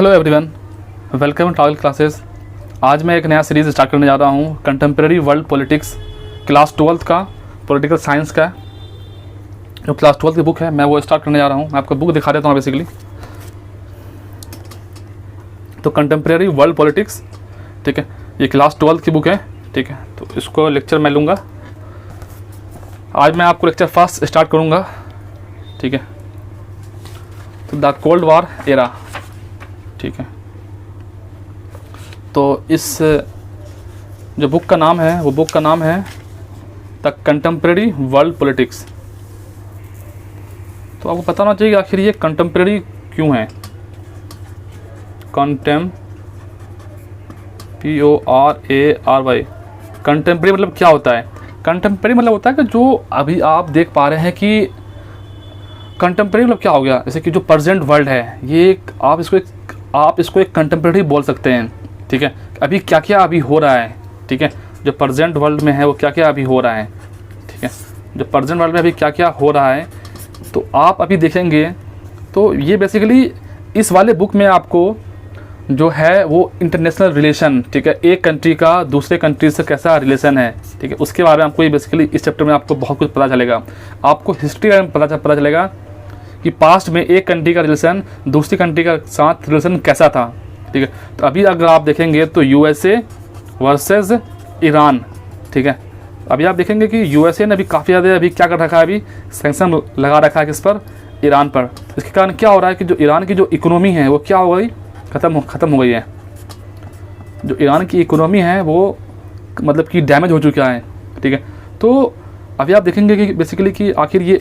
Hello everyone, welcome to all classes. आज मैं एक नया सीरीज़ स्टार्ट करने जा रहा हूँ contemporary world politics, class 12th का पॉलिटिकल साइंस का जो क्लास 12th की बुक है मैं वो स्टार्ट करने जा रहा हूँ। मैं आपको बुक दिखा देता हूँ बेसिकली। तो कंटेम्प्रेरी वर्ल्ड पॉलिटिक्स, ठीक है, ये क्लास 12th की बुक है, ठीक है। तो इसको लेक्चर मैं लूँगा। आज मैं आपको लेक्चर फर्स्ट स्टार्ट करूँगा, ठीक है। तो द कोल्ड वार एरा, ठीक है। तो इस जो बुक का नाम है वो बुक का नाम है द कंटेम्प्रेरी वर्ल्ड पॉलिटिक्स। तो आपको पता होना चाहिए कि आखिर ये कंटेम्प्रेरी क्यों है। PORARY, कंटेम्प्रेरी मतलब क्या होता है? कंटेम्प्रेरी मतलब होता है कि जो अभी आप देख पा रहे हैं कि कंटेम्प्रेरी मतलब क्या हो गया, जैसे कि जो प्रेजेंट वर्ल्ड है ये आप इसको एक कंटेम्प्रेरी बोल सकते हैं, ठीक है। अभी क्या क्या अभी हो रहा है, ठीक है, जो प्रेजेंट वर्ल्ड में है वो क्या क्या अभी हो रहा है, ठीक है। जो प्रेजेंट वर्ल्ड में अभी क्या क्या हो रहा है तो आप अभी देखेंगे। तो ये बेसिकली इस वाले बुक में आपको जो है वो इंटरनेशनल रिलेशन, ठीक है, एक कंट्री का दूसरे कंट्री से कैसा रिलेशन है, ठीक है, उसके बारे में आपको ये बेसिकली इस चैप्टर में आपको बहुत कुछ पता चलेगा। आपको हिस्ट्री का पता चलेगा कि पास्ट में एक कंट्री का रिलेशन दूसरी कंट्री का साथ रिलेशन कैसा था, ठीक है। तो अभी अगर आप देखेंगे तो USA वर्सेस ईरान, ठीक है। अभी आप देखेंगे कि USA ने अभी काफ़ी ज़्यादा अभी क्या कर रखा है, अभी सैंक्शन लगा रखा है किस पर, ईरान पर। इसके कारण क्या हो रहा है कि जो ईरान की जो इकोनॉमी है वो क्या हो गई, ख़त्म हो गई है। जो ईरान की इकोनॉमी है वो मतलब कि डैमेज हो चुका है, ठीक है। तो अभी आप देखेंगे कि बेसिकली कि आखिर ये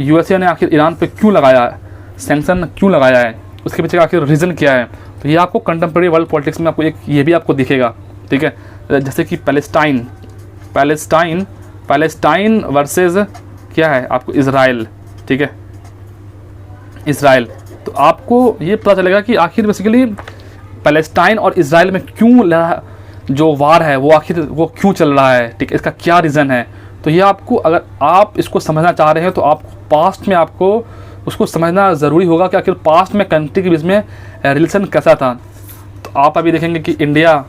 USA ने आखिर ईरान पे क्यों लगाया है, सैंक्शन क्यों लगाया है, उसके पीछे आखिर रीज़न क्या है। तो ये आपको कंटेम्प्रेरी वर्ल्ड पॉलिटिक्स में आपको एक ये भी आपको दिखेगा, ठीक है। जैसे कि पैलेस्टाइन वर्सेस क्या है आपको इज़राइल, ठीक है, इज़राइल। तो आपको ये पता चलेगा कि आखिर बेसिकली पैलेस्टाइन और इज़राइल में क्यों जो वार है वो आखिर वो क्यों चल रहा है, ठीक है, इसका क्या रीज़न है। तो ये आपको, अगर आप इसको समझना चाह रहे हैं तो आपको पास्ट में आपको उसको समझना ज़रूरी होगा कि आखिर पास्ट में कंट्री के बीच में रिलेशन कैसा था। तो आप अभी देखेंगे कि इंडिया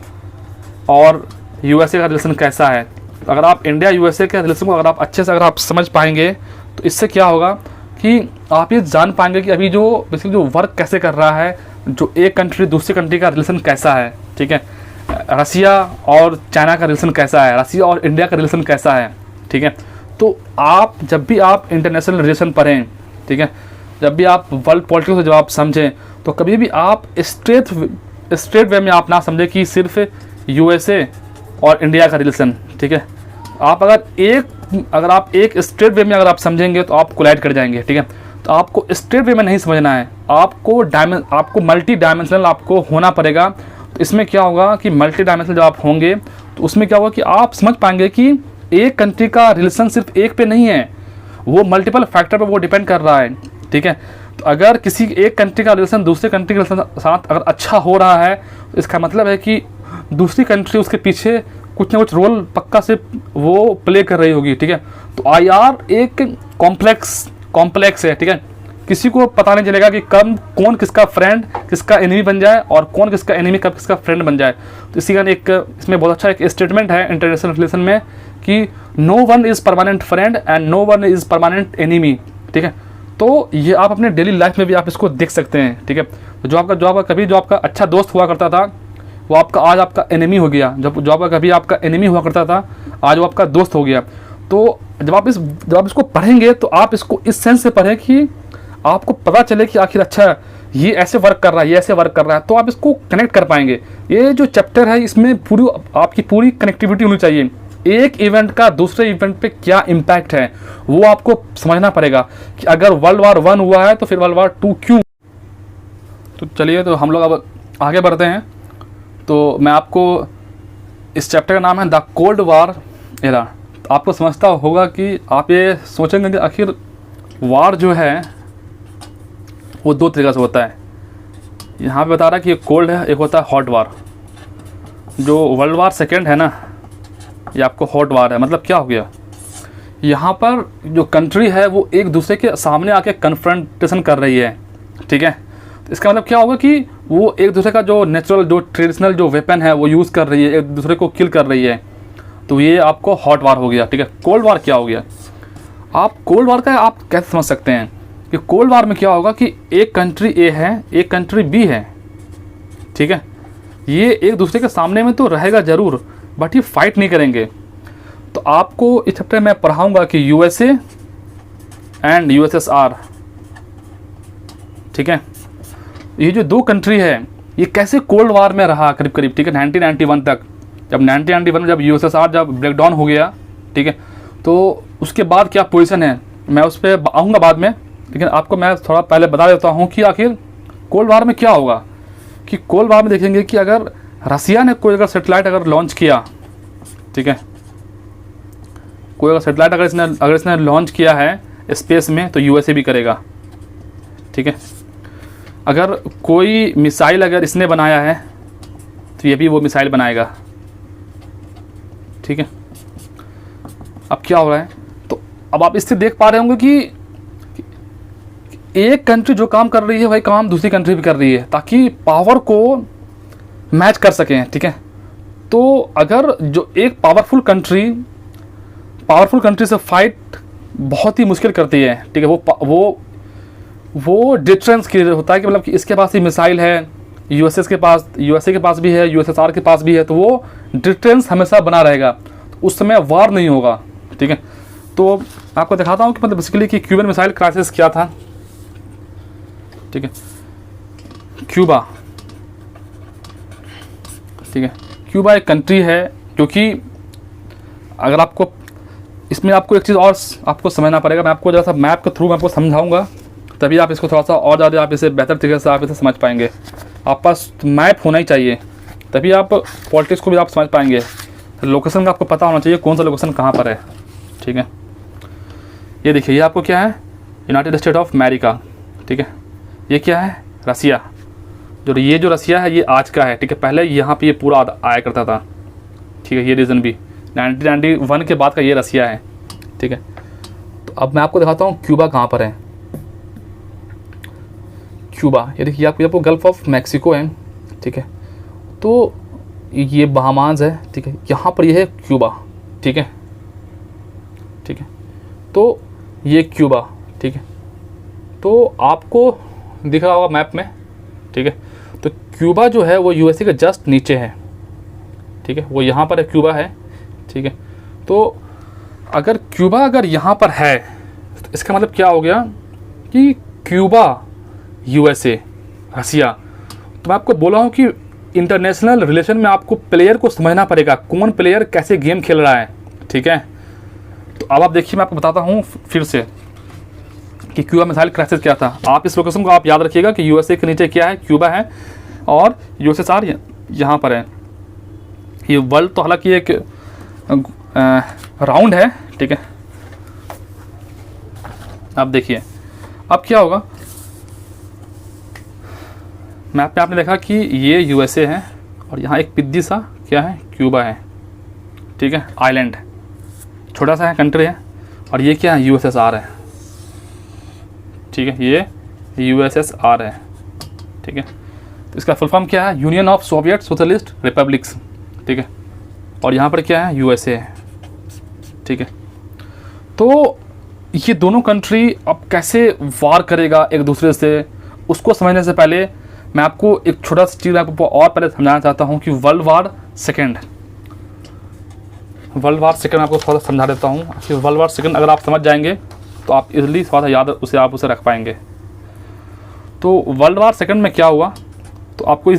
और USA का रिलेशन कैसा है। अगर आप इंडिया USA के रिलेशन को अगर आप अच्छे से अगर आप समझ पाएंगे तो इससे क्या होगा कि आप ये जान पाएंगे कि अभी जो बेसिकली जो वर्क कैसे कर रहा है, जो एक कंट्री दूसरी कंट्री का रिलेशन कैसा है, ठीक है। रसिया और चाइना का रिलेशन कैसा है, रसिया और इंडिया का रिलेशन कैसा है, ठीक है। तो आप जब भी आप इंटरनेशनल रिलेशन पढ़ें, ठीक है, जब भी आप वर्ल्ड पॉलिटिक्स को जब आप समझें तो कभी भी आप स्ट्रेट वे में आप ना समझें कि सिर्फ USA और इंडिया का रिलेशन, ठीक है। अगर आप एक स्ट्रेट वे में अगर आप समझेंगे तो आप कोलाइड कर जाएंगे, ठीक है। तो आपको स्ट्रेट वे में नहीं समझना है, आपको मल्टी डायमेंशनल आपको होना पड़ेगा। तो इसमें क्या होगा कि मल्टी डायमेंशनल जब आप होंगे तो उसमें क्या होगा कि आप समझ पाएंगे कि एक कंट्री का रिलेशन सिर्फ एक पे नहीं है, वो मल्टीपल फैक्टर पर वो डिपेंड कर रहा है, ठीक है। तो अगर किसी एक कंट्री का रिलेशन दूसरे कंट्री के साथ अगर अच्छा हो रहा है तो इसका मतलब है कि दूसरी कंट्री उसके पीछे कुछ ना कुछ रोल पक्का से वो प्ले कर रही होगी, ठीक है। तो IR एक कॉम्प्लेक्स है, ठीक है। किसी को पता नहीं चलेगा कि कब कौन किसका फ्रेंड किसका एनिमी बन जाए और कौन किसका एनिमी कब किसका फ्रेंड बन जाए। तो इसी कारण एक इसमें बहुत अच्छा एक स्टेटमेंट है इंटरनेशनल रिलेशन में कि no one is permanent friend and no one is permanent enemy, ठीक है। तो ये आप अपने डेली लाइफ में भी आप इसको देख सकते हैं, ठीक है। तो जो आपका अच्छा दोस्त हुआ करता था वो आज आपका एनिमी हो गया, जो आपका कभी आपका एनिमी हुआ करता था आज वो आपका दोस्त हो गया। तो जब आप इसको पढ़ेंगे तो आप इसको इस सेंस से पढ़ें कि आपको पता चले कि आखिर अच्छा ये ऐसे वर्क कर रहा है, ये ऐसे वर्क कर रहा है, तो आप इसको कनेक्ट कर पाएंगे। ये जो चैप्टर है इसमें आपकी पूरी कनेक्टिविटी होनी चाहिए। एक इवेंट का दूसरे इवेंट पे क्या इम्पैक्ट है वो आपको समझना पड़ेगा कि अगर वर्ल्ड वार 1 हुआ है तो फिर वर्ल्ड वार 2 क्यों। तो चलिए, तो हम लोग अब आगे बढ़ते हैं। तो मैं आपको इस चैप्टर का नाम है द कोल्ड वार एरा। तो आपको समझता होगा कि आप ये सोचेंगे कि आखिर वार जो है वो 2 तरीक़े से होता है। यहाँ पे बता रहा है कि एक कोल्ड है, एक होता है हॉट वार। जो वर्ल्ड वार 2 है ना, ये आपको हॉट वार है। मतलब क्या हो गया, यहाँ पर जो कंट्री है वो एक दूसरे के सामने आके कन्फ्रंटेशन कर रही है, ठीक है। तो इसका मतलब क्या होगा कि वो एक दूसरे का जो नेचुरल जो ट्रेडिशनल जो वेपन है वो यूज़ कर रही है, एक दूसरे को किल कर रही है। तो ये आपको हॉट वार हो गया, ठीक है। कोल्ड वार क्या हो गया, आप कोल्ड वार का आप कैसे समझ सकते हैं कि कोल्ड वार में क्या होगा कि एक कंट्री ए है, एक कंट्री बी है, ठीक है। ये एक दूसरे के सामने में तो रहेगा ज़रूर, बट ये फाइट नहीं करेंगे। तो आपको इस चैप्टर में पढ़ाऊँगा कि यूएसए एंड यूएसएसआर, ठीक है, ये जो दो कंट्री है ये कैसे कोल्ड वार में रहा करीब करीब, ठीक है, 1991 तक। जब 1991 में जब यूएसएसआर जब ब्रेकडाउन हो गया, ठीक है, तो उसके बाद क्या पोजीशन है मैं उस पर आऊँगा बाद में, लेकिन आपको मैं थोड़ा पहले बता देता हूँ कि आखिर कोल्ड वार में क्या होगा। कि कोल्ड वार में देखेंगे कि अगर रसिया ने कोई अगर सेटेलाइट अगर लॉन्च किया, ठीक है, कोई अगर सेटेलाइट अगर इसने लॉन्च किया है स्पेस में तो यूएसए भी करेगा, ठीक है। अगर कोई मिसाइल अगर इसने बनाया है तो ये भी वो मिसाइल बनाएगा, ठीक है। अब क्या हो रहा है, तो अब आप इससे देख पा रहे होंगे कि एक कंट्री जो काम कर रही है वही काम दूसरी कंट्री भी कर रही है, ताकि पावर को मैच कर सकें, ठीक है। तो अगर जो एक पावरफुल कंट्री से फाइट बहुत ही मुश्किल करती है, ठीक है, वो डिफरेंस क्लियर होता है कि मतलब कि इसके पास ही मिसाइल है, यूएसए के पास भी है, यूएसएसआर के पास भी है, तो वो डिफरेंस हमेशा बना रहेगा, तो उस समय वार नहीं होगा, ठीक है। तो आपको दिखाता हूँ कि मतलब बेसिकली कि क्यूबन मिसाइल क्राइसिस क्या था, ठीक है। क्यूबा, ठीक है, क्यूबा एक कंट्री है जो कि अगर आपको इसमें आपको एक चीज़ और आपको समझना पड़ेगा, मैं आपको जरा सा मैप के थ्रू मैं आपको समझाऊंगा, तभी आप इसको थोड़ा सा और ज़्यादा आप इसे बेहतर तरीके से आप इसे समझ पाएंगे। आप पास मैप होना ही चाहिए, तभी आप पॉलिटिक्स को भी आप समझ पाएंगे। लोकेशन का आपको पता होना चाहिए कौन सा लोकेशन कहाँ पर है, ठीक है। ये देखिए, ये आपको क्या है, यूनाइटेड स्टेट ऑफ अमेरिका, ठीक है। ये क्या है, रसिया। ये जो रसिया है ये आज का है, ठीक है। पहले यहाँ पे ये पूरा आया करता था, ठीक है। ये रीजन भी 1991 के बाद का ये रसिया है, ठीक है। तो अब मैं आपको दिखाता हूँ क्यूबा कहाँ पर है। क्यूबा, ये देखिए आपको गल्फ ऑफ मैक्सिको है, ठीक है। तो ये बहामास है, ठीक है। यहाँ पर ये है क्यूबा, ठीक है, ठीक है। तो ये क्यूबा, ठीक है। तो आपको दिख रहा होगा मैप में, ठीक है। तो क्यूबा जो है वो यूएसए के जस्ट नीचे है, ठीक है। वो यहाँ पर है, क्यूबा है, ठीक है। तो अगर क्यूबा अगर यहाँ पर है तो इसका मतलब क्या हो गया कि क्यूबा, यूएसए, रसिया। तो मैं आपको बोला हूँ कि इंटरनेशनल रिलेशन में आपको प्लेयर को समझना पड़ेगा, कौन प्लेयर कैसे गेम खेल रहा है, ठीक है। तो अब आप देखिए, मैं आपको बताता हूँ फिर से कि क्यूबा मिसाइल क्राइसिस क्या था। आप इस लोकेशन को आप याद रखिएगा कि यूएसए के नीचे क्या है, क्यूबा है, और यूएसएसआर यहाँ पर है। ये वर्ल्ड तो हालांकि एक राउंड है, ठीक है। अब देखिए अब क्या होगा, मैप में आपने देखा कि ये यूएसए है और यहाँ एक पिद्दी सा क्या है, क्यूबा है, ठीक है। आइलैंड छोटा सा है, कंट्री है, और ये क्या है, यूएसएसआर है, ठीक है। ये यूएसएसआर है, ठीक है। तो इसका फुल फॉर्म क्या है, union of Soviet socialist republics, ठीक है। और यहाँ पर क्या है, यूएसए है, ठीक है। तो ये दोनों कंट्री अब कैसे वार करेगा एक दूसरे से, उसको समझने से पहले मैं आपको एक छोटा सा चीज़ आपको और पहले समझाना चाहता हूँ कि वर्ल्ड वार सेकेंड आपको थोड़ा सा समझा देता हूँ कि वर्ल्ड वार सेकेंड अगर आप समझ जाएंगे तो आप इजीली थोड़ा सा याद उसे रख पाएंगे। तो वर्ल्ड वार सेकेंड में क्या हुआ, तो आपको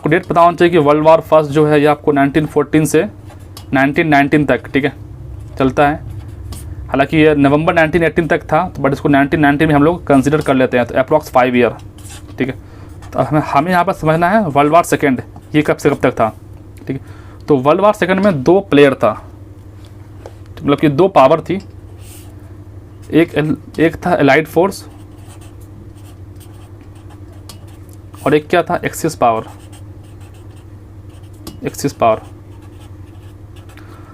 डेट पता होना चाहिए कि वर्ल्ड वार फर्स्ट जो है ये आपको 1914 से 1919 तक, ठीक है, चलता है। हालांकि ये नवंबर 1918 तक था, तो बट इसको 1919 में हम लोग कंसिडर कर लेते हैं, तो अप्रॉक्स 5 ईयर, ठीक है। तो हमें यहाँ पर समझना है वर्ल्ड वार सेकेंड ये कब से कब तक था, ठीक है। तो वर्ल्ड वार सेकेंड में 2 प्लेयर था, मतलब कि 2 पावर थी, एक था एलाइड फोर्स और एक क्या था, एक्सिस पावर।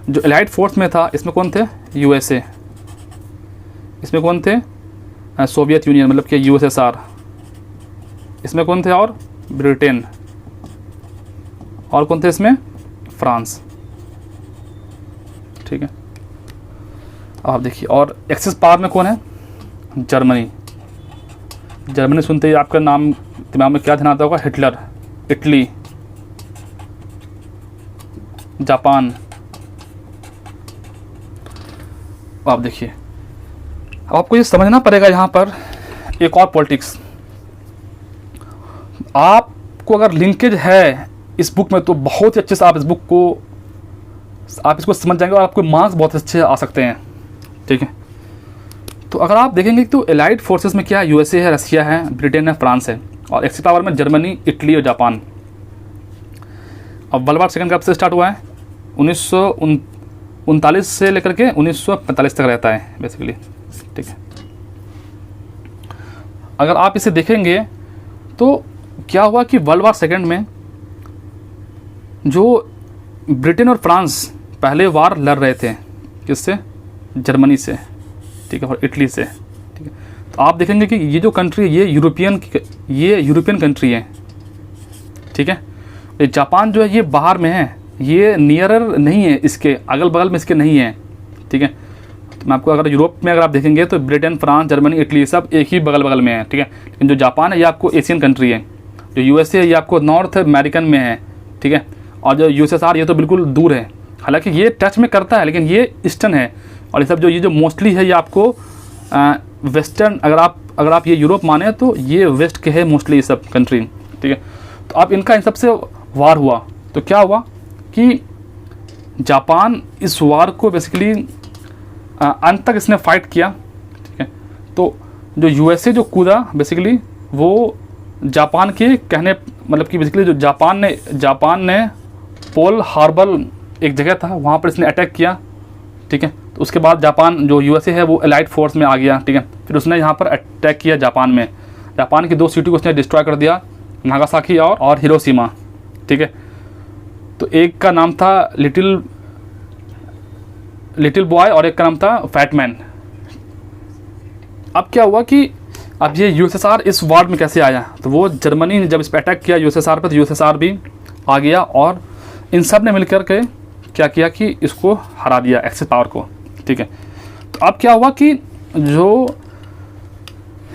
जो एलाइड फोर्स में था इसमें कौन थे, यूएसए, इसमें कौन थे, सोवियत यूनियन मतलब कि यूएसएसआर, इसमें कौन थे और ब्रिटेन, और कौन थे इसमें फ्रांस, ठीक है। आप देखिए, और एक्सिस पावर में कौन है, जर्मनी। जर्मनी सुनते ही आपका नाम दिमाग में क्या ध्यान आता होगा, हिटलर। Italy, Japan. आप देखिए, अब आपको ये समझना पड़ेगा यहाँ पर एक और पॉलिटिक्स। आपको अगर लिंकेज है इस बुक में तो बहुत ही अच्छे से आप इस बुक को आप इसको समझ जाएंगे और आपको मार्क्स बहुत अच्छे आ सकते हैं, ठीक है। तो अगर आप देखेंगे तो एलाइड फोर्सेस में क्या है, यूएसए है, रसिया है, ब्रिटेन है, फ्रांस है, और एक्सिस पावर में जर्मनी, इटली और जापान। अब वर्ल्ड वार सेकंड कब से स्टार्ट हुआ है, 1939 से लेकर के 1945 तक रहता है बेसिकली, ठीक है। अगर आप इसे देखेंगे तो क्या हुआ कि वर्ल्ड वार सेकंड में जो ब्रिटेन और फ्रांस पहले वार लड़ रहे थे, किससे, जर्मनी से, ठीक है, और इटली से, ठीक है। तो आप देखेंगे कि ये जो कंट्री ये यूरोपियन कंट्री है, ठीक है। ये जापान जो है ये बाहर में है, ये नियरर नहीं है, इसके अगल बगल में इसके नहीं है, ठीक है। तो मैं आपको अगर यूरोप में अगर आप देखेंगे तो ब्रिटेन, फ्रांस, जर्मनी, इटली सब एक ही बगल बगल में है, ठीक है। लेकिन जो जापान है ये आपको एशियन कंट्री है, जो यूएसए है ये आपको नॉर्थ अमेरिकन में है, ठीक है। और जो यूएसएसआर ये तो बिल्कुल दूर है, हालांकि ये टच में करता है लेकिन ये ईस्टर्न है। और ये सब जो मोस्टली है ये आपको वेस्टर्न, अगर आप ये यूरोप माने तो ये वेस्ट के है मोस्टली ये सब कंट्री, ठीक है। तो अब इनका इन सबसे वार हुआ तो क्या हुआ कि जापान इस वार को बेसिकली अंत तक इसने फाइट किया, ठीक है। तो जो यूएसए जो कूदा बेसिकली वो जापान के कहने मतलब कि बेसिकली जो जापान ने पोल हार्बर एक जगह था वहाँ पर इसने अटैक किया, ठीक है। तो उसके बाद जापान जो यूएसए है वो एलाइड फोर्स में आ गया, ठीक है। फिर उसने यहाँ पर अटैक किया जापान में, जापान की 2 सिटी को उसने डिस्ट्रॉय कर दिया, नागासाकी और हिरोशिमा, ठीक है। तो एक का नाम था लिटिल बॉय और एक का नाम था फैटमैन। अब क्या हुआ कि अब ये यूएसएसआर इस वार में कैसे आया, तो वो जर्मनी ने जब इस पर अटैक किया यूएसएसआर पर, तो यूएसएसआर भी आ गया और इन सब ने मिलकर के क्या किया कि इसको हरा दिया, एक्सिस पावर को, ठीक है। तो अब क्या हुआ कि जो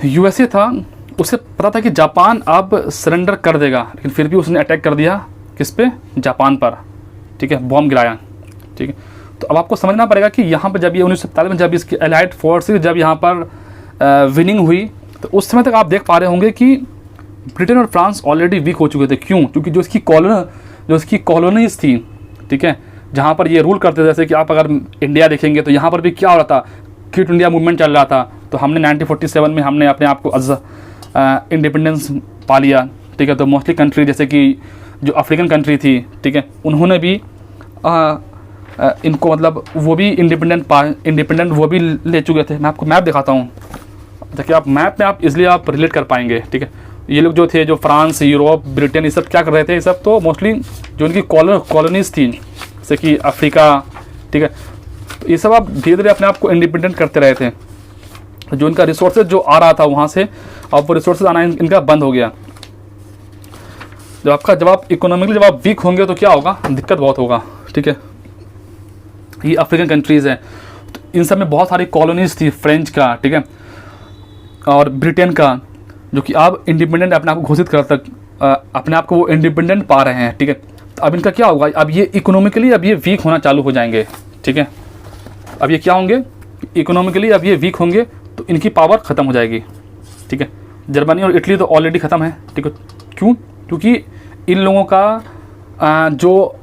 यूएसए था उसे पता था कि जापान अब सरेंडर कर देगा, लेकिन फिर भी उसने अटैक कर दिया किस पे, जापान पर, ठीक है, बॉम्ब गिराया, ठीक है। तो अब आपको समझना पड़ेगा कि यहाँ पर जब ये 1947 में जब इसकी एलाइड फोर्सेस जब यहाँ पर विनिंग हुई तो उस समय तक आप देख पा रहे होंगे कि ब्रिटेन और फ्रांस ऑलरेडी वीक हो चुके थे। क्यों? क्योंकि जो इसकी कॉलोनीज थी, ठीक है, जहाँ पर ये रूल करते थे, जैसे कि आप अगर इंडिया देखेंगे तो यहाँ पर भी क्या हो रहा था, क्विट इंडिया मूवमेंट चल रहा था। तो हमने 1947 में हमने अपने आप को इंडिपेंडेंस पा लिया, ठीक है। तो मोस्टली कंट्री जैसे कि जो अफ्रीकन कंट्री थी, ठीक है, उन्होंने भी इनको मतलब वो भी इंडिपेंडेंट वो भी ले चुके थे। मैं आपको मैप दिखाता हूँ ताकि आप मैप में आप इसलिए आप रिलेट कर पाएंगे, ठीक है। ये लोग जो थे, जो फ्रांस, यूरोप, ब्रिटेन, ये सब क्या कर रहे थे, ये सब तो मोस्टली जो उनकी कॉलोनीज थी जैसे कि अफ्रीका, ठीक है, तो ये सब आप धीरे धीरे अपने आप को इंडिपेंडेंट करते रहे थे। जो इनका रिसोर्सेज जो आ रहा था वहाँ से, अब वो रिसोर्सेज आना इनका बंद हो गया। जब आप इकोनॉमिकली जब आप वीक होंगे तो क्या होगा, दिक्कत बहुत होगा, ठीक है। ये अफ्रीकन कंट्रीज़ हैं, तो इन सब में बहुत सारी कॉलोनीज थी, फ्रेंच का, ठीक है, और ब्रिटेन का, जो कि अब इंडिपेंडेंट अपने आप को घोषित कर तक अपने आप को वो इंडिपेंडेंट पा रहे हैं, ठीक है। तो अब इनका क्या होगा, अब ये इकोनॉमिकली अब ये वीक होना चालू हो जाएंगे, ठीक है। अब ये क्या होंगे, इकोनॉमिकली अब ये वीक होंगे तो इनकी पावर ख़त्म हो जाएगी, ठीक है। जर्मनी और इटली तो ऑलरेडी ख़त्म है, ठीक है। क्यों? क्योंकि इन लोगों का जो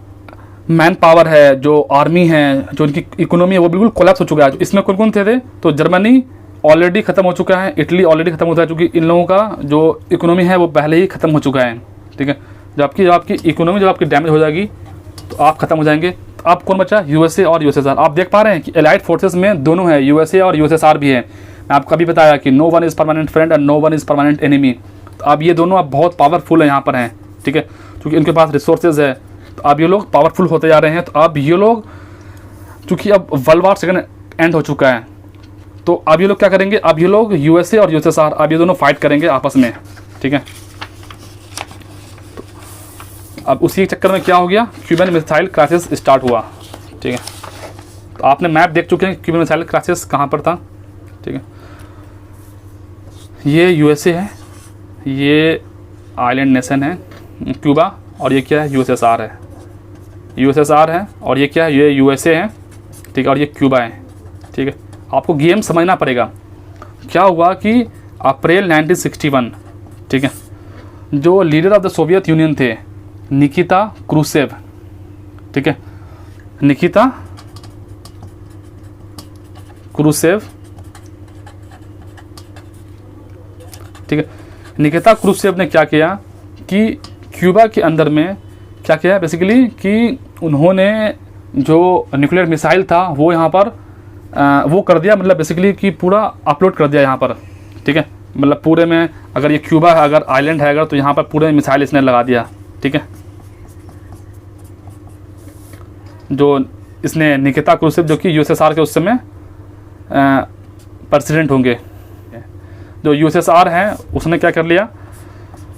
मैन पावर है, जो आर्मी है, जो इनकी इकोनॉमी है वो बिल्कुल कोलैप्स हो चुका है। इसमें कौन थे तो जर्मनी ऑलरेडी ख़त्म हो चुका है, इटली ऑलरेडी ख़त्म हो चुका है, क्योंकि इन लोगों का जो इकोनॉमी है वो पहले ही ख़त्म हो चुका है, ठीक है। जब आपकी इकोनॉमी जब आपकी डैमेज हो जाएगी तो आप ख़त्म हो जाएंगे। तो आप कौन बचा, यूएसए और यूएसएसआर। आप देख पा रहे हैं कि एलाइड फोर्सेस में दोनों है, यूएसए और यूएसएसआर भी है। मैं आपको अभी बताया कि no one is permanent friend and no one is permanent enemy. तो अब ये दोनों अब बहुत पावरफुल है यहाँ पर हैं, ठीक है, क्योंकि इनके पास रिसोर्सेज है। तो अब ये लोग पावरफुल होते जा रहे हैं। तो अब ये लोग चूँकि अब वर्ल्ड वार सेकंड एंड हो चुका है, तो अब ये लोग क्या करेंगे, अब ये लोग यूएसए और यूएसएसआर अब ये दोनों फाइट करेंगे आपस में, ठीक है। अब उसी चक्कर में क्या हो गया, क्यूबन मिसाइल क्राइसिस स्टार्ट हुआ। ठीक है, तो आपने मैप देख चुके हैं क्यूबन मिसाइल क्राइसिस कहाँ पर था। ठीक है, ये यूएसए है, ये आइलैंड नेशन है क्यूबा, और ये क्या है, यूएसएसआर है। यूएसएसआर है और ये क्या है, ये यूएसए है। ठीक है, और ये क्यूबा है। ठीक है, आपको गेम समझना पड़ेगा। क्या हुआ कि अप्रैल 1961, ठीक है, जो leader of the Soviet union थे निकिता क्रूसेव, ठीक है, निकिता क्रूसेव, ठीक है, निकिता क्रूसेव ने क्या किया कि क्यूबा के अंदर में क्या किया बेसिकली कि उन्होंने जो न्यूक्लियर मिसाइल था वो यहाँ पर वो कर दिया, मतलब बेसिकली कि पूरा अपलोड कर दिया यहाँ पर। ठीक है, मतलब पूरे में अगर ये क्यूबा है, अगर आइलैंड है अगर, तो यहाँ पर पूरे मिसाइल इसने लगा दिया। ठीक है, जो इसने निकिता क्रूसेव जो कि यूएसएसआर के उस समय प्रेसिडेंट होंगे, जो यूएसएसआर है उसने क्या कर लिया,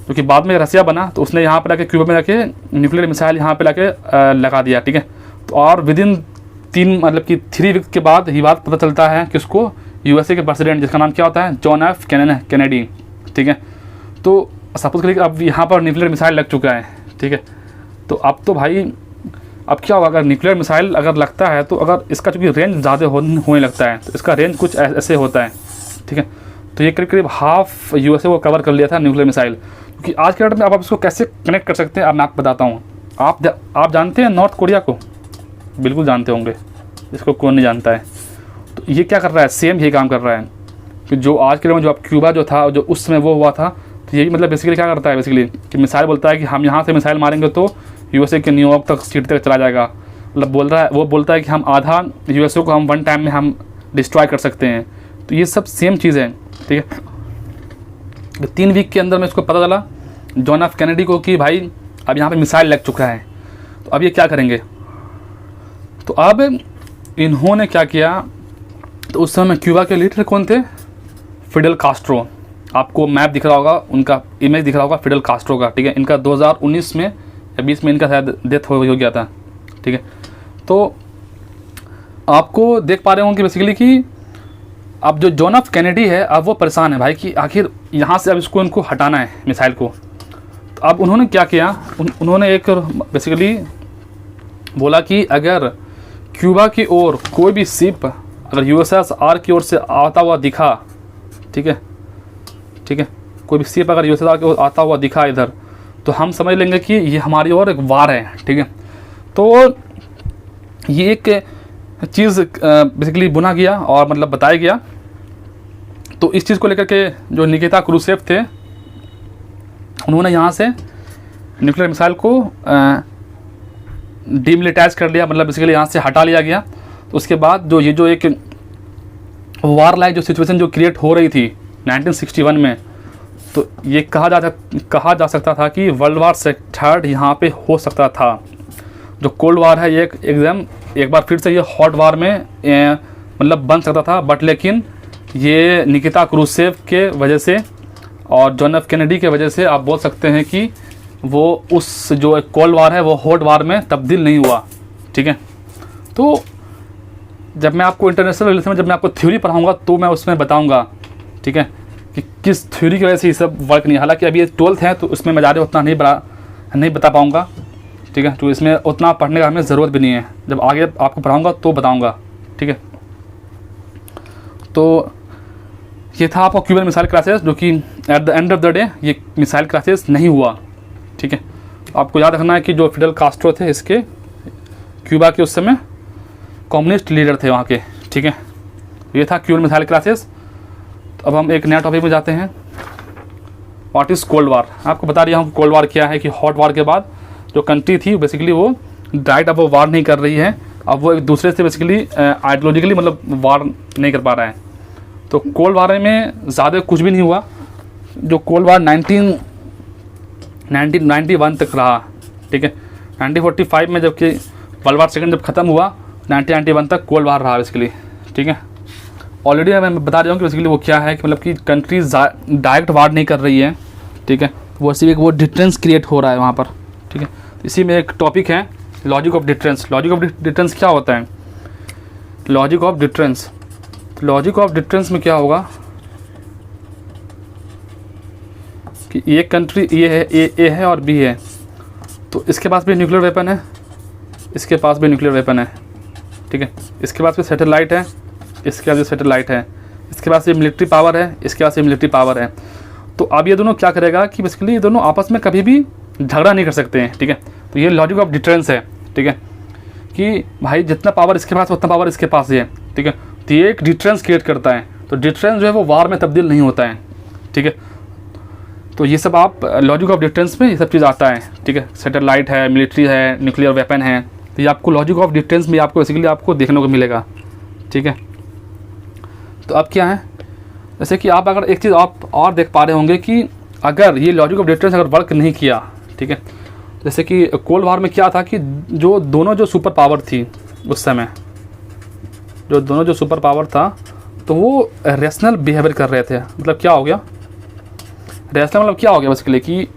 क्योंकि बाद में रसिया बना, तो उसने यहाँ पर आके क्यूबा में जाके न्यूक्लियर मिसाइल यहाँ पे लाके लगा दिया। ठीक है, तो और विदिन 3 वीक के बाद ये बात पता चलता है कि उसको यूएसए के प्रेसिडेंट, जिसका नाम क्या होता है, जॉन एफ कैनेडी। ठीक है, तो सपोज करिए कि अब यहाँ पर न्यूक्लियर मिसाइल लग चुका है। ठीक है, तो अब तो भाई अब क्या होगा, अगर न्यूक्लियर मिसाइल अगर लगता है तो अगर इसका चूँकि रेंज ज़्यादा होने लगता है तो इसका रेंज कुछ ऐसे होता है। ठीक है, तो ये करीब करीब हाफ यूएसए को कवर कर लिया था न्यूक्लियर मिसाइल। क्योंकि आज के डेट में आप इसको कैसे कनेक्ट कर सकते हैं, अब मैं आपको बताता हूँ। आप जानते हैं नॉर्थ कोरिया को, बिल्कुल जानते होंगे, इसको कौन नहीं जानता है। तो ये क्या कर रहा है, सेम यही काम कर रहा है कि जो आज के डेट में जो अब क्यूबा जो था, जो उस समय वो हुआ था, तो यही मतलब बेसिकली क्या करता है बेसिकली कि मिसाइल बोलता है कि हम यहाँ से मिसाइल मारेंगे तो यूएसए के न्यूयॉर्क तक सिटी तक चला जाएगा। मतलब वो बोलता है कि हम आधा यूएसए को हम वन टाइम में हम डिस्ट्रॉय कर सकते हैं। तो ये सब सेम चीज़ है। ठीक है, 3 वीक के अंदर में इसको पता चला जॉन एफ कैनेडी को कि भाई अब यहाँ पे मिसाइल लग चुका है, तो अब ये क्या करेंगे। तो अब इन्होंने क्या किया, तो उस समय क्यूबा के लीडर कौन थे, फिडेल कास्ट्रो। आपको मैप दिख रहा होगा, उनका इमेज दिख रहा होगा फिडेल कास्ट्रो का। ठीक है, इनका 2019 में या 20 में इनका शायद डेथ हो गया था। ठीक है, तो आपको देख पा रहे होंगे बेसिकली कि अब जो जॉन एफ कैनेडी है अब वो परेशान है भाई कि आखिर यहाँ से अब इसको इनको हटाना है मिसाइल को। तो अब उन्होंने क्या किया, उन्होंने एक बेसिकली बोला कि अगर क्यूबा की ओर कोई भी शिप अगर यूएसएसआर की ओर से आता हुआ दिखा, ठीक है, कोई भी शिप अगर यूएसएसआर की ओर आता हुआ दिखा इधर, तो हम समझ लेंगे कि ये हमारी ओर एक वार है। ठीक है, तो ये एक चीज़ बेसिकली बुना गया और मतलब बताया गया। तो इस चीज़ को लेकर के जो निकिता क्रूसेव थे उन्होंने यहाँ से न्यूक्लियर मिसाइल को डीमिलिटाइज कर लिया, मतलब बेसिकली यहाँ से हटा लिया गया। तो उसके बाद जो ये जो एक वार लाइक जो सिचुएशन जो क्रिएट हो रही थी 1961 में, तो ये कहा जा सकता था कि वर्ल्ड वार III यहाँ पे हो सकता था। जो कोल्ड वार है ये एक बार फिर से ये हॉट वार में मतलब बन सकता था, बट लेकिन ये निकिता क्रूसेव के वजह से और जॉन एफ कैनेडी के वजह से आप बोल सकते हैं कि वो उस जो कोल्ड वार है वो हॉट वार में तब्दील नहीं हुआ। ठीक है, तो जब मैं आपको इंटरनेशनल रिलेशन में जब मैं आपको थ्योरी पढ़ाऊंगा तो मैं उसमें बताऊंगा, ठीक है, कि किस थ्योरी की वजह से ये सब वर्क नहीं। हालांकि अभी ये 12th है तो उसमें मैं ज़्यादा उतना नहीं बता पाऊँगा। ठीक है, तो इसमें उतना पढ़ने का हमें ज़रूरत भी नहीं है, जब आगे आपको पढ़ाऊँगा तो बताऊँगा। ठीक है, तो ये था आपका क्यूबन मिसाइल क्राइसिस, जो कि at the end of the day ये मिसाइल क्राइसिस नहीं हुआ। ठीक है, आपको याद रखना है कि जो फिडेल कास्ट्रो थे इसके क्यूबा के उस समय कम्युनिस्ट लीडर थे वहाँ के। ठीक है, ये था क्यूबन मिसाइल क्राइसिस। तो अब हम एक नया टॉपिक में जाते हैं, व्हाट इज़ कोल्ड वार। आपको बता दिया हूँ कोल्ड वार क्या है, कि हॉट वार के बाद जो कंट्री थी बेसिकली वो डायरेक्ट अब वो वार नहीं कर रही है, अब वो एक दूसरे से बेसिकली आइडियोलॉजिकली मतलब वार नहीं कर पा रहा है। तो कोल्ड वार में ज़्यादा कुछ भी नहीं हुआ। जो कोल्ड वार 1991 तक रहा। ठीक है, 1945 में जबकि वर्ल्ड वार II जब ख़त्म हुआ 1991 तक कोल्ड वार रहा बेसिकली। ठीक है, ऑलरेडी मैं बता रहा हूँ कि बेसिकली वो क्या है कि मतलब कि कंट्रीज डायरेक्ट वार नहीं कर रही है। ठीक है, वो सिर्फ एक वो डिस्टेंस क्रिएट हो रहा है वहाँ पर। ठीक है, इसी में एक टॉपिक है logic of deterrence. Logic of deterrence क्या होता है? लॉजिक ऑफ डिटरेंस, तो लॉजिक ऑफ डिटरेंस में क्या होगा कि एक कंट्री ये है, ए है और बी है, तो इसके पास भी न्यूक्लियर वेपन है, इसके पास भी न्यूक्लियर वेपन है, ठीक है। इसके पास भी सैटेलाइट है, इसके पास भी सैटेलाइट है, इसके पास ये मिलिट्री पावर है, इसके पास ये मिलिट्री पावर है। तो अब ये दोनों क्या करेगा कि बेसिकली ये दोनों आपस में कभी भी झगड़ा नहीं कर सकते हैं, ठीक है। तो ये लॉजिक ऑफ डिटरेंस है, ठीक है, कि भाई जितना पावर इसके पास उतना पावर इसके पास ही है, ठीक है। तो ये एक डिटरेंस क्रिएट करता है। तो डिटरेंस जो है वो वार में तब्दील नहीं होता है, ठीक है। तो ये सब आप लॉजिक ऑफ डिटरेंस में ये सब चीज़ आता है, ठीक है। सैटेलाइट है, मिलिट्री है, न्यूक्लियर वेपन है, तो ये आपको लॉजिक ऑफ डिटरेंस में आपको बेसिकली आपको देखने को मिलेगा, ठीक है। तो अब क्या है, जैसे कि आप अगर एक चीज़ आप और देख पा रहे होंगे कि अगर ये लॉजिक ऑफ डिटरेंस अगर वर्क नहीं किया, ठीक है, जैसे कि कोल्ड वॉर में क्या था कि जो दोनों जो सुपर पावर थी उस समय, जो दोनों जो सुपर पावर था, तो वो रेशनल बिहेवियर कर रहे थे। मतलब क्या हो गया रेशनल, मतलब क्या हो गया बेसिकली कि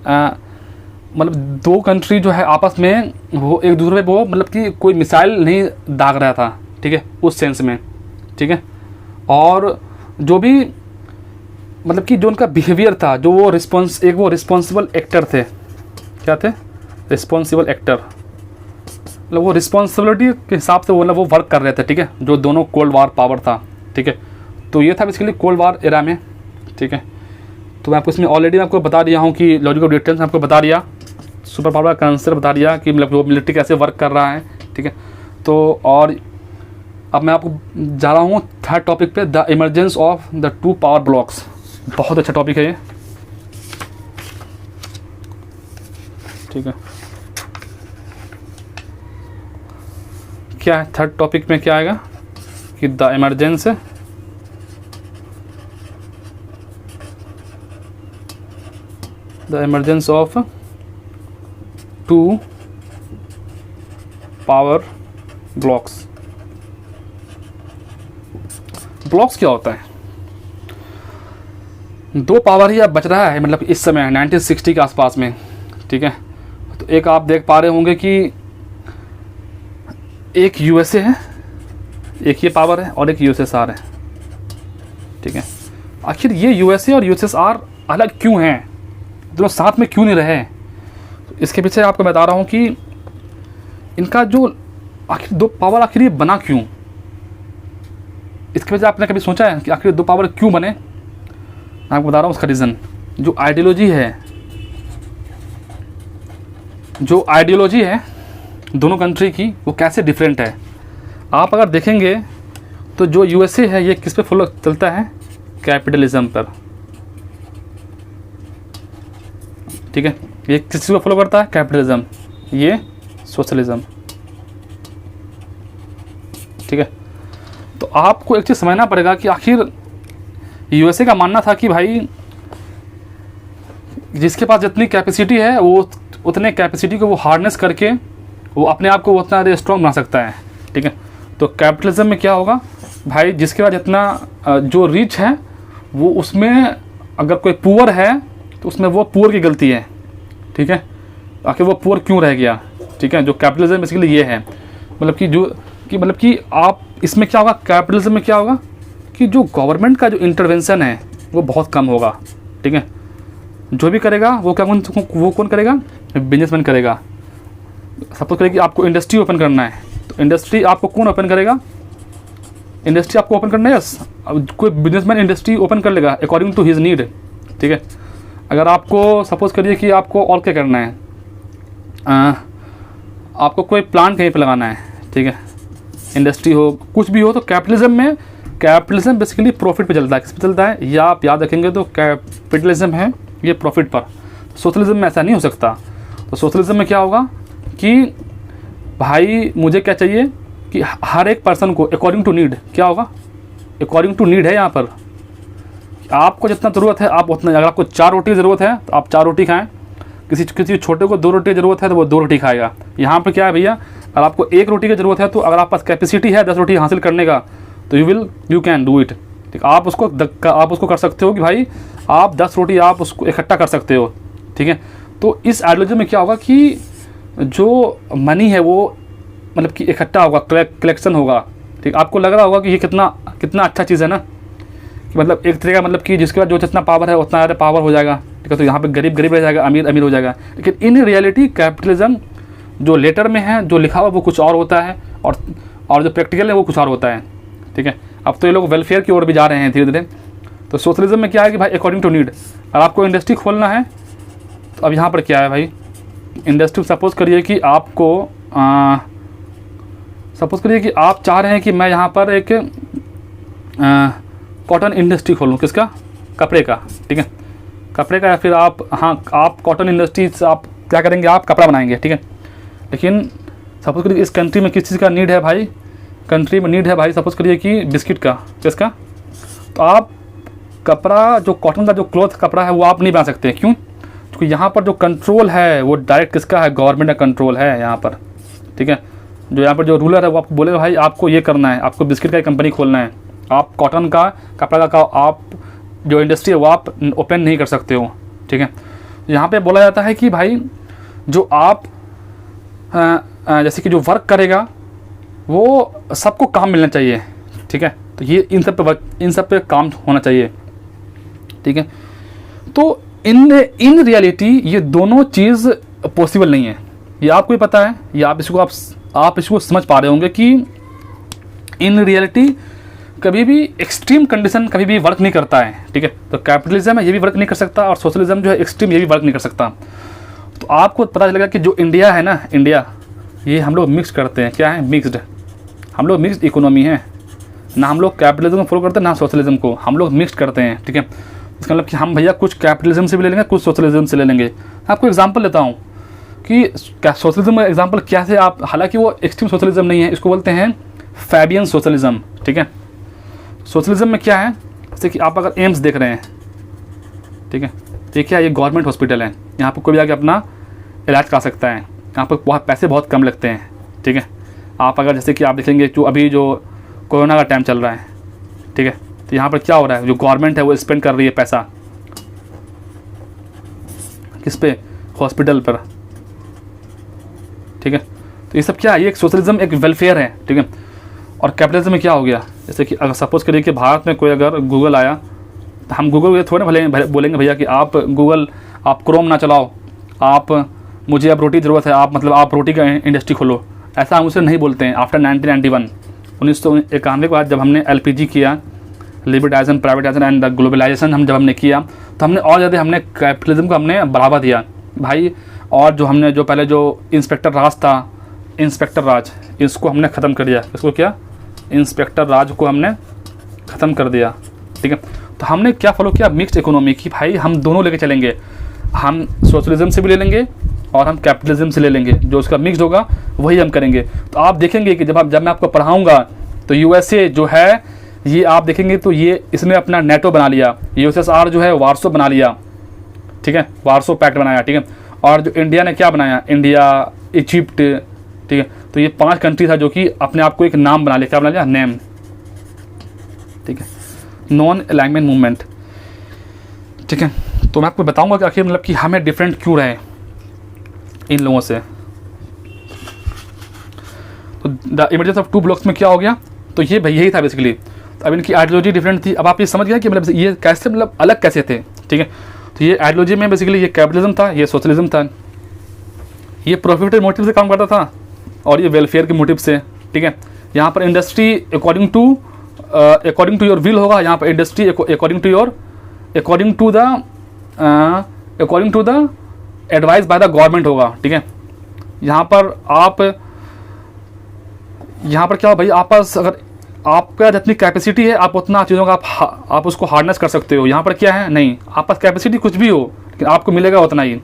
मतलब दो कंट्री जो है आपस में वो एक दूसरे पे वो मतलब कि कोई मिसाइल नहीं दाग रहा था, ठीक है, उस सेंस में, ठीक है। और जो भी मतलब कि जो उनका बिहेवियर था, जो वो रिस्पॉन्सिबल एक्टर थे, क्या थे, रिस्पॉन्सिबल एक्टर, मतलब वो रिस्पॉन्सिबिलिटी के हिसाब से वो वर्क कर रहे थे, ठीक है, जो दोनों कोल्ड वार पावर था, ठीक है। तो ये था बेसिकली कोल्ड वार एरा में, ठीक है। तो मैं आपको इसमें ऑलरेडी मैं आपको बता दिया हूँ कि लॉजिक ऑफ डिटरेंस आपको बता दिया, सुपर पावर का कंसेप्ट बता दिया कि मतलब वो मिलिट्री कैसे वर्क कर रहा है, ठीक है। तो और अब मैं आपको जा रहा हूँ थर्ड टॉपिक पे, the emergence of the two power blocks. बहुत अच्छा टॉपिक है ये, ठीक है। क्या है थर्ड टॉपिक में, क्या आएगा कि the emergence of two power blocks. Blocks क्या होता है? दो पावर ही अब बच रहा है, मतलब इस समय 1960 के आसपास में, ठीक है। तो एक आप देख पा रहे होंगे कि एक यूएसए है, एक ये पावर है और एक यूएसएसआर है, ठीक है। आखिर ये यूएसए और यूएसएसआर अलग क्यों हैं, दोनों साथ में क्यों नहीं रहे? तो इसके पीछे आपको बता रहा हूँ कि इनका जो आखिर दो पावर आखिर ये बना क्यों, इसके वजह आपने कभी सोचा है कि आखिर दो पावर क्यों बने? मैं आपको बता रहा हूँ उसका रीज़न। जो आइडियोलॉजी है दोनों कंट्री की, वो कैसे डिफरेंट है। आप अगर देखेंगे तो जो यूएसए है ये किस पे फॉलो चलता है, कैपिटलिज्म पर, ठीक है। ये किस चीज़ को फॉलो करता है, कैपिटलिज्म, ये सोशलिज्म, ठीक है। तो आपको एक चीज़ समझना पड़ेगा कि आखिर यूएसए का मानना था कि भाई जिसके पास जितनी कैपेसिटी है वो उतने कैपेसिटी को वो हार्नेस करके वो अपने आप को उतना स्ट्रॉन्ग बना सकता है, ठीक है। तो कैपिटलिज्म में क्या होगा, भाई जिसके पास जितना जो रिच है वो उसमें अगर कोई पुअर है तो उसमें वो पुअर की गलती है, ठीक है। आखिर वो पुअर क्यों रह गया, ठीक है। जो कैपिटलिज्म बेसिकली ये है, मतलब कि आप इसमें क्या होगा, कैपिटलिज्म में क्या होगा कि जो गवर्नमेंट का जो इंटरवेंशन है वो बहुत कम होगा, ठीक है। जो भी करेगा वो कौन करेगा, बिजनेसमैन करेगा। सपोज करें कि आपको इंडस्ट्री ओपन करना है, तो इंडस्ट्री आपको कौन ओपन करेगा, इंडस्ट्री आपको ओपन करना है, यस। अब कोई बिजनेसमैन इंडस्ट्री ओपन कर लेगा अकॉर्डिंग टू हिज नीड, ठीक है। अगर आपको सपोज करिए कि आपको और क्या करना है, आपको कोई प्लांट कहीं पे लगाना है, ठीक है, इंडस्ट्री हो कुछ भी हो, तो कैपिटलिज्म बेसिकली प्रॉफिट पे चलता है। किस पे चलता है, या आप याद रखेंगे तो कैपिटलिज्म है ये प्रॉफिट पर। सोशलिज्म में ऐसा नहीं हो सकता। तो सोशलिज्म में क्या होगा कि भाई मुझे क्या चाहिए कि हर एक पर्सन को अकॉर्डिंग टू नीड, क्या होगा, अकॉर्डिंग टू नीड है। यहाँ पर आपको जितना ज़रूरत है आप उतना, अगर आपको 4 रोटी की ज़रूरत है तो आप 4 रोटी खाएं, किसी छोटे को 2 रोटी की ज़रूरत है तो वो 2 रोटी खाएगा। यहाँ पर क्या है भैया, अगर आपको 1 रोटी की ज़रूरत है तो अगर आपके पास कैपेसिटी है 10 रोटी हासिल करने का तो यू कैन डू इट, ठीक। आप उसको कर सकते हो कि भाई आप 10 रोटी आप उसको इकट्ठा कर सकते हो, ठीक है। तो इस आइडियोलॉजी में क्या होगा कि जो मनी है वो मतलब कि इकट्ठा होगा, कलेक्शन होगा, ठीक। आपको लग रहा होगा कि ये कितना कितना अच्छा चीज़ है ना, कि मतलब एक तरीका मतलब कि जिसके पास जो जितना पावर है उतना ज़्यादा पावर हो जाएगा, ठीक है। तो यहाँ पे गरीब गरीब रह जाएगा, अमीर अमीर हो जाएगा। लेकिन इन रियलिटी कैपिटलिज्म जो लेटर में है, जो लिखा हुआ वो कुछ और होता है, और जो प्रैक्टिकल है वो कुछ और होता है, ठीक है। अब तो ये लोग वेलफेयर की ओर भी जा रहे हैं धीरे धीरे। तो सोशलिज्म में क्या है कि भाई अकॉर्डिंग टू नीड, अब आपको इंडस्ट्री खोलना है तो अब यहाँ पर क्या है भाई, इंडस्ट्री सपोज करिए कि आपको सपोज करिए कि आप चाह रहे हैं कि मैं यहाँ पर एक कॉटन इंडस्ट्री खोलूँ, किसका, कपड़े का, ठीक है, कपड़े का। या फिर आप आप कॉटन इंडस्ट्री से आप क्या करेंगे, आप कपड़ा बनाएंगे, ठीक है। लेकिन सपोज करिए इस कंट्री में किस चीज़ का नीड है भाई, कंट्री में नीड है भाई सपोज करिए कि बिस्किट का, किसका। तो आप कपड़ा जो कॉटन का जो क्लॉथ कपड़ा है वो आप नहीं बना सकते, क्यों, क्योंकि यहाँ पर जो कंट्रोल है वो डायरेक्ट किसका है, गवर्नमेंट का कंट्रोल है यहाँ पर, ठीक है। जो यहाँ पर जो रूलर है वो आपको बोलेगा भाई आपको ये करना है, आपको बिस्किट का कंपनी खोलना है, आप कॉटन का कपड़ा का आप जो इंडस्ट्री है वो आप ओपन नहीं कर सकते हो, ठीक है। यहाँ पे बोला जाता है कि भाई जो आप जैसे कि जो वर्क करेगा वो सबको काम मिलना चाहिए, ठीक है। तो ये इन सब पे काम होना चाहिए, ठीक है। तो इन रियलिटी ये दोनों चीज़ पॉसिबल नहीं है, ये आपको ही पता है, ये आप इसको समझ पा रहे होंगे कि इन रियलिटी कभी भी एक्सट्रीम कंडीशन कभी भी वर्क नहीं करता है, ठीक है। तो कैपिटलिज्म है ये भी वर्क नहीं कर सकता, और सोशलिज्म जो है एक्सट्रीम ये भी वर्क नहीं कर सकता। तो आपको पता चलेगा कि जो इंडिया है ना, इंडिया ये हम लोग मिक्स करते हैं, क्या है, मिक्सड, हम लोग मिक्सड इकोनॉमी है ना, हम लोग कैपिटलिज्म को फॉलो करते हैं ना सोशलिज्म को, हम लोग मिक्स करते हैं, ठीक है। इसका मतलब कि हम भैया कुछ कैपिटलिज्म से भी ले लेंगे, कुछ सोशलिज्म से ले लेंगे। आपको एग्जांपल लेता हूँ कि सोशलिज्म का एग्जांपल क्या से आप, हालांकि वो एक्सट्रीम सोशलिज्म नहीं है, इसको बोलते हैं फैबियन सोशलिज्म, ठीक है। सोशलिज्म में क्या है, जैसे कि आप अगर एम्स देख रहे हैं, ठीक है, तो क्या ये गवर्नमेंट हॉस्पिटल है, यहाँ पर कोई भी आके अपना इलाज करा सकता है, यहाँ पर बहुत पैसे बहुत कम लगते हैं, ठीक है। आप अगर जैसे कि आप देखेंगे जो अभी जो कोरोना का टाइम चल रहा है, ठीक है, तो यहाँ पर क्या हो रहा है, जो गवर्नमेंट है वो स्पेंड कर रही है पैसा किस पे, हॉस्पिटल पर, ठीक है। तो ये सब क्या है, ये एक सोशलिज्म एक वेलफेयर है, ठीक है। और कैपिटलिज्म में क्या हो गया, जैसे कि अगर सपोज करिए कि भारत में कोई अगर गूगल आया, तो हम गूगल को थोड़े भले बोलेंगे भैया कि आप गूगल आप क्रोम ना चलाओ, आप मुझे अब रोटी ज़रूरत है, आप मतलब आप रोटी का इंडस्ट्री खोलो, ऐसा हम उसे नहीं बोलते हैं। आफ्टर 1991 1991 के बाद जब हमने LPG किया, लिबर्टाइजेशन, प्राइवेटाइजेशन एंड ग्लोबलाइजेशन जब हमने किया, तो हमने और ज़्यादा हमने कैपिटलिज्म को हमने बढ़ावा दिया भाई। और जो हमने जो पहले जो इंस्पेक्टर राज था, इंस्पेक्टर राज, इसको हमने ख़त्म कर दिया, इसको क्या, इंस्पेक्टर राज को हमने ख़त्म कर दिया, ठीक है। तो हमने क्या फॉलो किया, मिक्स्ड इकोनॉमी की, भाई हम दोनों लेके चलेंगे, हम सोशलिज्म से भी ले लेंगे और हम कैपिटलिज्म से ले लेंगे, जो उसका मिक्स होगा वही हम करेंगे। तो आप देखेंगे कि जब मैं आपको पढ़ाऊँगा तो USA जो है ये आप देखेंगे तो ये इसने अपना नेटो बना लिया, USSR जो है वार्सो बना लिया, ठीक है, वार्सो पैक्ट बनाया, ठीक है। और जो इंडिया ने क्या बनाया, इंडिया, इजिप्ट, ठीक है। तो ये 5 कंट्री था जो कि अपने आप को एक नाम बना लिया, क्या बना लिया, नेम, ठीक है, नॉन अलाइनमेंट मूवमेंट, ठीक है। तो मैं आपको बताऊंगा कि आखिर मतलब कि हमें डिफरेंट क्यों रहे इन लोगों से। तो द इमर्जेंस ऑफ 2 ब्लॉक्स में क्या हो गया, तो ये भाई यही था बेसिकली। तो अब इनकी आइडियोलॉजी डिफरेंट थी। अब आप ये समझ गए कि मतलब ये कैसे मतलब अलग कैसे थे, ठीक है। तो ये आइडियोलॉजी में बेसिकली ये कैपिटलिज्म था, ये सोशलिज्म था, ये प्रॉफिट मोटिव से काम करता था और ये वेलफेयर के मोटिव से, ठीक है। यहाँ पर industry according to your will होगा, यहाँ पर industry according to the advice by the government होगा, ठीक है। यहाँ पर क्या हो भाई, आप पास अगर आपका जितनी कैपेसिटी है आप उतना चीज़ों का आप उसको हार्डनेस कर सकते हो। यहाँ पर क्या है, नहीं, आप पास कैपेसिटी कुछ भी हो लेकिन आपको मिलेगा उतना ही,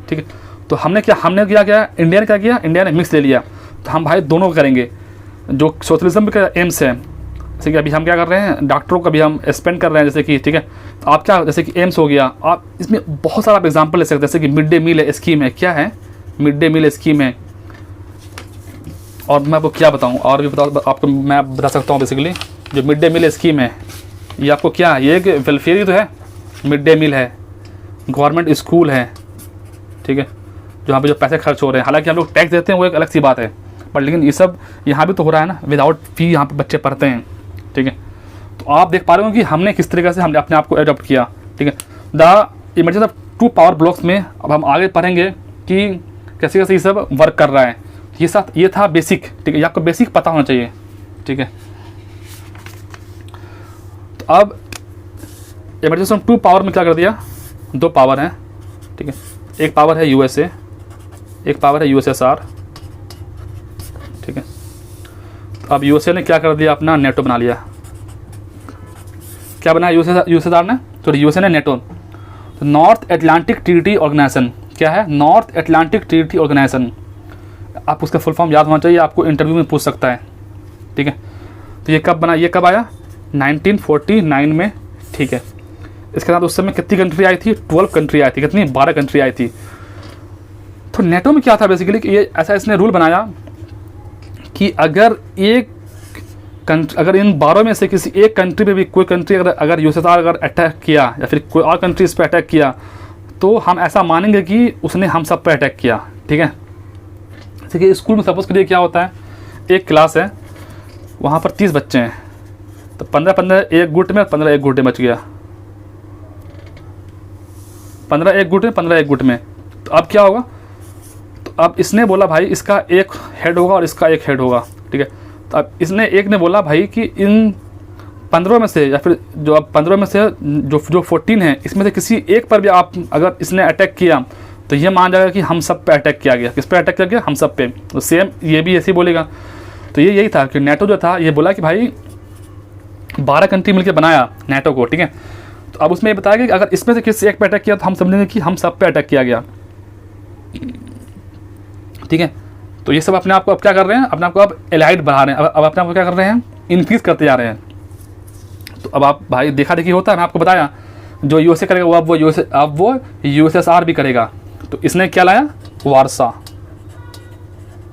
ठीक है। तो हमने क्या इंडिया ने क्या किया, इंडिया ने मिक्स ले लिया। तो हम भाई दोनों करेंगे, जो सोशलिज्म का एम्स है, जैसे कि अभी हम क्या कर रहे हैं, डॉक्टरों का भी हम स्पेंड कर रहे हैं, जैसे कि, ठीक है। तो आप क्या, जैसे कि एम्स हो गया, आप इसमें बहुत सारा आप एग्जाम्पल ले सकते हैं, जैसे कि मिड डे मील स्कीम है, क्या है, मिड डे मील स्कीम है। और मैं आपको क्या बताऊँ, और भी आपको मैं बता सकता हूँ बेसिकली जो मिड डे मील स्कीम है ये आपको क्या, ये एक वेलफेयर ही तो है, मिड डे मील है, गवर्नमेंट स्कूल है, ठीक है, जो यहाँ पे जो पैसे खर्च हो रहे हैं, हालांकि हम लोग टैक्स देते हैं वो एक अलग सी बात है, बट लेकिन ये सब यहाँ भी तो हो रहा है ना, विदाउट फी यहाँ पे बच्चे पढ़ते हैं, ठीक है। तो आप देख पा रहे हो कि हमने किस तरीके से हमने अपने आप को अडॉप्ट किया, ठीक है। The emergence of 2 power blocks में अब हम आगे पढ़ेंगे कि कैसे कैसे ये सब वर्क कर रहा है। ये था बेसिक, ठीक है, ये आपको बेसिक पता होना चाहिए, ठीक है। तो अब इमरजेंसी ऑफ 2 पावर में क्या कर दिया, 2 पावर हैं, ठीक है। एक पावर है यूएसए, एक पावर है यूएसएसआर, ठीक है। तो अब यूएसए ने क्या कर दिया, अपना नेटो बना लिया। क्या बनाया यूएसएसआर ने, तो यूएसए ने नेटो। तो नॉर्थ अटलांटिक ट्रीटी ऑर्गेनाइजेशन, क्या है, नॉर्थ अटलांटिक ट्रीटी ऑर्गेनाइजेशन। आप उसका फुल फॉर्म याद होना चाहिए, आपको इंटरव्यू में पूछ सकता है, ठीक है। तो ये कब बना, ये कब आया, 1949 में, ठीक है। इसके साथ उस समय कितनी कंट्री आई थी, 12 कंट्री आई थी, कितनी, 12 कंट्री आई थी। तो नेटो में क्या था बेसिकली कि ये ऐसा इसने रूल बनाया कि अगर इन 12 में से किसी एक कंट्री पे भी कोई कंट्री अगर यूएसएसआर अगर अटैक किया या फिर कोई और कंट्री इस पर अटैक किया, तो हम ऐसा मानेंगे कि उसने हम सब पे अटैक किया, ठीक है। जैसे कि स्कूल में सपोज करिए क्या होता है, एक क्लास है, वहाँ पर 30 बच्चे हैं, तो 15 एक गुट में, 15 एक गुट में बच गया, 15 एक गुट में, 15 एक गुट में। तो अब क्या होगा, तो अब इसने बोला भाई इसका एक हेड होगा और इसका एक हेड होगा, ठीक है। तो अब इसने एक ने बोला भाई कि इन 15 में से या फिर जो अब 15 में से जो 14 है, इसमें से किसी एक पर भी आप अगर इसने अटैक किया तो ये मान जाएगा कि हम सब पे अटैक किया गया। किस पे अटैक किया गया, हम सब पे। तो सेम ये भी ऐसे ही बोलेगा। तो ये यही था कि नेटो जो था ये बोला कि भाई 12 कंट्री मिलकर बनाया नेटो को, ठीक है। तो अब उसमें ये बताया कि अगर इसमें से किसी एक पे अटैक किया तो हम समझेंगे कि हम सब पे अटैक किया गया, ठीक है। तो ये सब अपने आप को अब क्या कर रहे हैं, अपने आप को अब एलाइड बढ़ा रहे हैं, अब अपने आप को क्या कर रहे हैं, इंक्रीज करते जा रहे हैं। तो अब आप भाई देखा देखी होता है, मैं आपको बताया जो यूएसए करेगा वो अब वो यूएसएसआर भी करेगा। तो इसने क्या लाया,